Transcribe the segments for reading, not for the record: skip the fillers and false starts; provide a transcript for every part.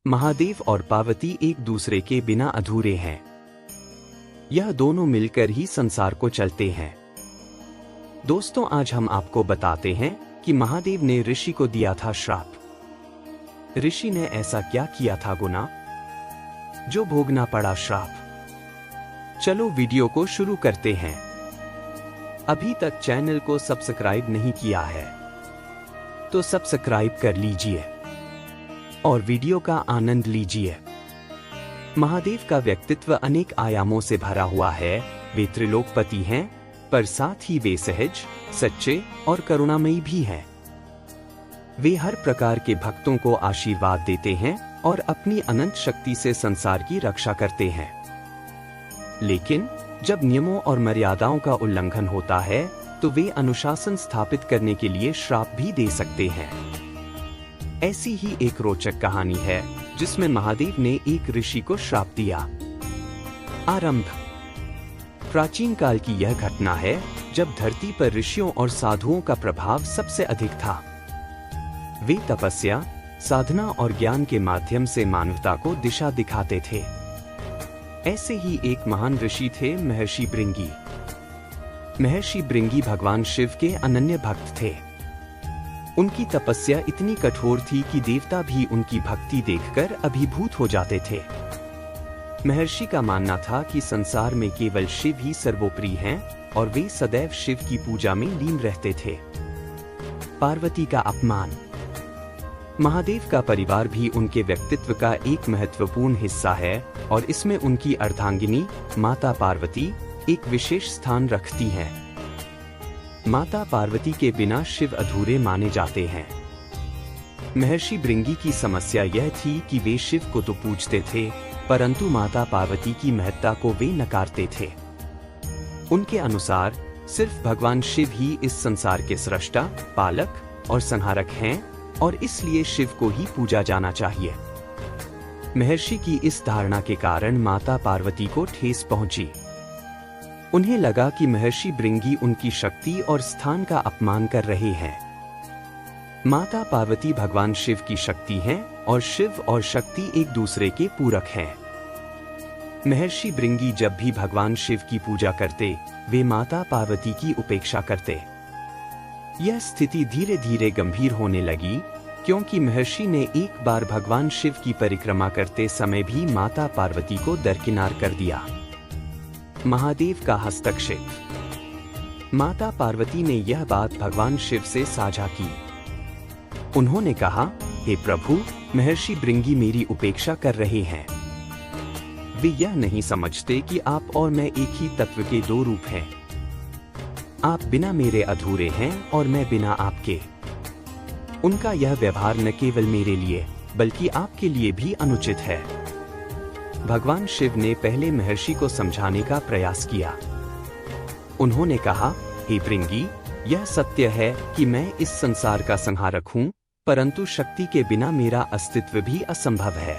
महादेव और पार्वती एक दूसरे के बिना अधूरे हैं। यह दोनों मिलकर ही संसार को चलते हैं। दोस्तों, आज हम आपको बताते हैं कि महादेव ने ऋषि को दिया था श्राप। ऋषि ने ऐसा क्या किया था गुनाह, जो भोगना पड़ा श्राप। चलो वीडियो को शुरू करते हैं। अभी तक चैनल को सब्सक्राइब नहीं किया है तो सब्सक्राइब कर लीजिए और वीडियो का आनंद लीजिए। महादेव का व्यक्तित्व अनेक आयामों से भरा हुआ है। वे त्रिलोकपति हैं, पर साथ ही वे सहज, सच्चे और करुणामयी भी हैं। वे हर प्रकार के भक्तों को आशीर्वाद देते हैं और अपनी अनंत शक्ति से संसार की रक्षा करते हैं। लेकिन जब नियमों और मर्यादाओं का उल्लंघन होता है तो वे अनुशासन स्थापित करने के लिए श्राप भी दे सकते हैं। ऐसी ही एक रोचक कहानी है जिसमें महादेव ने एक ऋषि को श्राप दिया। आरंभ। प्राचीन काल की यह घटना है जब धरती पर ऋषियों और साधुओं का प्रभाव सबसे अधिक था। वे तपस्या, साधना और ज्ञान के माध्यम से मानवता को दिशा दिखाते थे। ऐसे ही एक महान ऋषि थे महर्षि भृंगी। महर्षि भृंगी भगवान शिव के अनन्य भक्त थे। उनकी तपस्या इतनी कठोर थी कि देवता भी उनकी भक्ति देखकर अभिभूत हो जाते थे। महर्षि का मानना था कि संसार में केवल शिव ही सर्वोपरि हैं और वे सदैव शिव की पूजा में लीन रहते थे। पार्वती का अपमान। महादेव का परिवार भी उनके व्यक्तित्व का एक महत्वपूर्ण हिस्सा है और इसमें उनकी अर्धांगिनी माता पार्वती एक विशेष स्थान रखती हैं। माता पार्वती के बिना शिव अधूरे माने जाते हैं। महर्षि भृंगी की समस्या यह थी कि वे शिव को तो पूजते थे, परंतु माता पार्वती की महत्ता को वे नकारते थे। उनके अनुसार सिर्फ भगवान शिव ही इस संसार के सृष्टा, पालक और संहारक हैं और इसलिए शिव को ही पूजा जाना चाहिए। महर्षि की इस धारणा के कारण माता पार्वती को ठेस पहुंची। उन्हें लगा कि महर्षि भृंगी उनकी शक्ति और स्थान का अपमान कर रहे हैं। माता पार्वती भगवान शिव की शक्ति हैं और शिव और शक्ति एक दूसरे के पूरक हैं। महर्षि भृंगी जब भी भगवान शिव की पूजा करते, वे माता पार्वती की उपेक्षा करते। यह स्थिति धीरे धीरे गंभीर होने लगी क्योंकि महर्षि ने एक बार भगवान शिव की परिक्रमा करते समय भी माता पार्वती को दरकिनार कर दिया। महादेव का हस्तक्षेप। माता पार्वती ने यह बात भगवान शिव से साझा की। उन्होंने कहा, हे प्रभु, महर्षि भृंगी मेरी उपेक्षा कर रहे हैं। वे यह नहीं समझते कि आप और मैं एक ही तत्व के दो रूप हैं। आप बिना मेरे अधूरे हैं और मैं बिना आपके। उनका यह व्यवहार न केवल मेरे लिए बल्कि आपके लिए भी अनुचित है। भगवान शिव ने पहले महर्षि को समझाने का प्रयास किया। उन्होंने कहा, हे भृंगी, यह सत्य है कि मैं इस संसार का संहारक हूँ, परंतु शक्ति के बिना मेरा अस्तित्व भी असंभव है।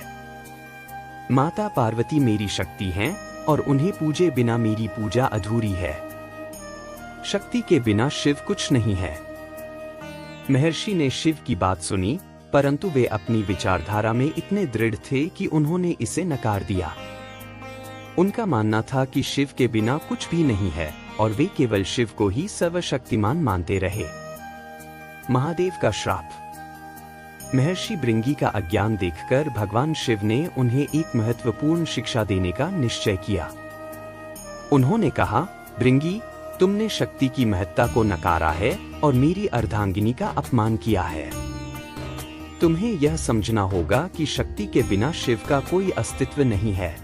माता पार्वती मेरी शक्ति हैं और उन्हें पूजे बिना मेरी पूजा अधूरी है। शक्ति के बिना शिव कुछ नहीं है। महर्षि ने शिव की बात सुनी, परंतु वे अपनी विचारधारा में इतने दृढ़ थे कि उन्होंने इसे नकार दिया। उनका मानना था कि शिव के बिना कुछ भी नहीं है और वे केवल शिव को ही सर्वशक्तिमान मानते रहे। महादेव का श्राप। महर्षि भृंगी का अज्ञान देखकर भगवान शिव ने उन्हें एक महत्वपूर्ण शिक्षा देने का निश्चय किया। उन्होंने कहा, भृंगी, तुमने शक्ति की महत्ता को नकारा है और मेरी अर्धांगिनी का अपमान किया है। तुम्हें यह समझना होगा कि शक्ति के बिना शिव का कोई अस्तित्व नहीं है।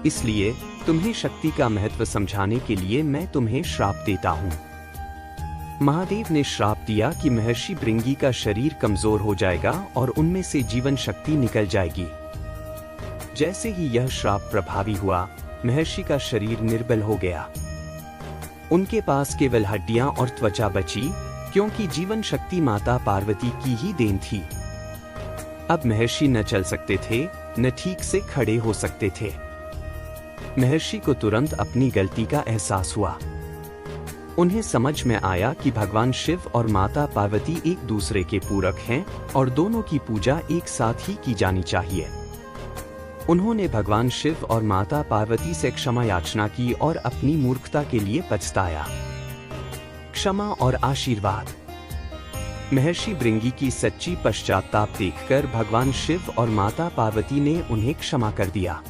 इसलिए तुम्हें शक्ति का महत्व समझाने के लिए मैं तुम्हें श्राप देता हूँ। महादेव ने श्राप दिया कि महर्षि भृंगी का शरीर कमजोर हो जाएगा और उनमें से जीवन शक्ति निकल जाएगी। जैसे ही यह श्राप प्रभावी हुआ, महर्षि का शरीर निर्बल हो गया। उनके पास केवल हड्डियां और त्वचा बची, क्योंकि जीवन शक्ति माता पार्वती की ही देन थी। अब महर्षि न चल सकते थे, न ठीक से खड़े हो सकते थे। महर्षि को तुरंत अपनी गलती का एहसास हुआ। उन्हें समझ में आया कि भगवान शिव और माता पार्वती एक दूसरे के पूरक हैं और दोनों की पूजा एक साथ ही की जानी चाहिए। उन्होंने भगवान शिव और माता पार्वती से क्षमा याचना की और अपनी मूर्खता के लिए पछताया। क्षमा और आशीर्वाद। महर्षि भृंगी की सच्ची पश्चाताप देखकर भगवान शिव और माता पार्वती ने उन्हें क्षमा कर दिया।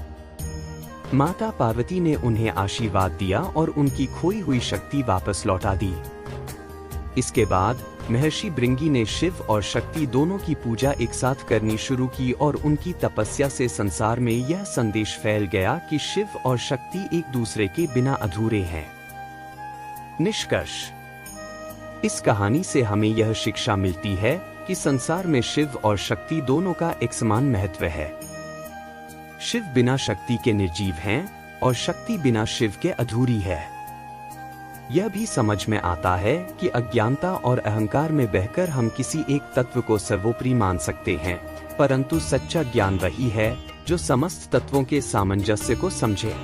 माता पार्वती ने उन्हें आशीर्वाद दिया और उनकी खोई हुई शक्ति वापस लौटा दी। इसके बाद महर्षि भृंगी ने शिव और शक्ति दोनों की पूजा एक साथ करनी शुरू की और उनकी तपस्या से संसार में यह संदेश फैल गया कि शिव और शक्ति एक दूसरे के बिना अधूरे हैं। निष्कर्ष। इस कहानी से हमें यह शिक्षा मिलती है कि संसार में शिव और शक्ति दोनों का एक समान महत्व है। शिव बिना शक्ति के निर्जीव हैं और शक्ति बिना शिव के अधूरी है। यह भी समझ में आता है कि अज्ञानता और अहंकार में बहकर हम किसी एक तत्व को सर्वोपरि मान सकते हैं, परंतु सच्चा ज्ञान वही है जो समस्त तत्वों के सामंजस्य को समझे।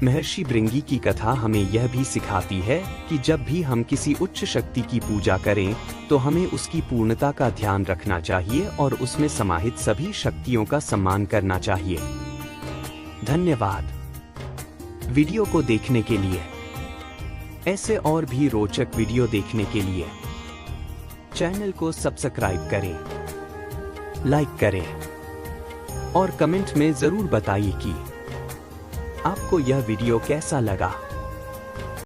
महर्षि भृंगी की कथा हमें यह भी सिखाती है कि जब भी हम किसी उच्च शक्ति की पूजा करें तो हमें उसकी पूर्णता का ध्यान रखना चाहिए और उसमें समाहित सभी शक्तियों का सम्मान करना चाहिए। धन्यवाद वीडियो को देखने के लिए। ऐसे और भी रोचक वीडियो देखने के लिए चैनल को सब्सक्राइब करें, लाइक करें और कमेंट में जरूर बताइए कि आपको यह वीडियो कैसा लगा।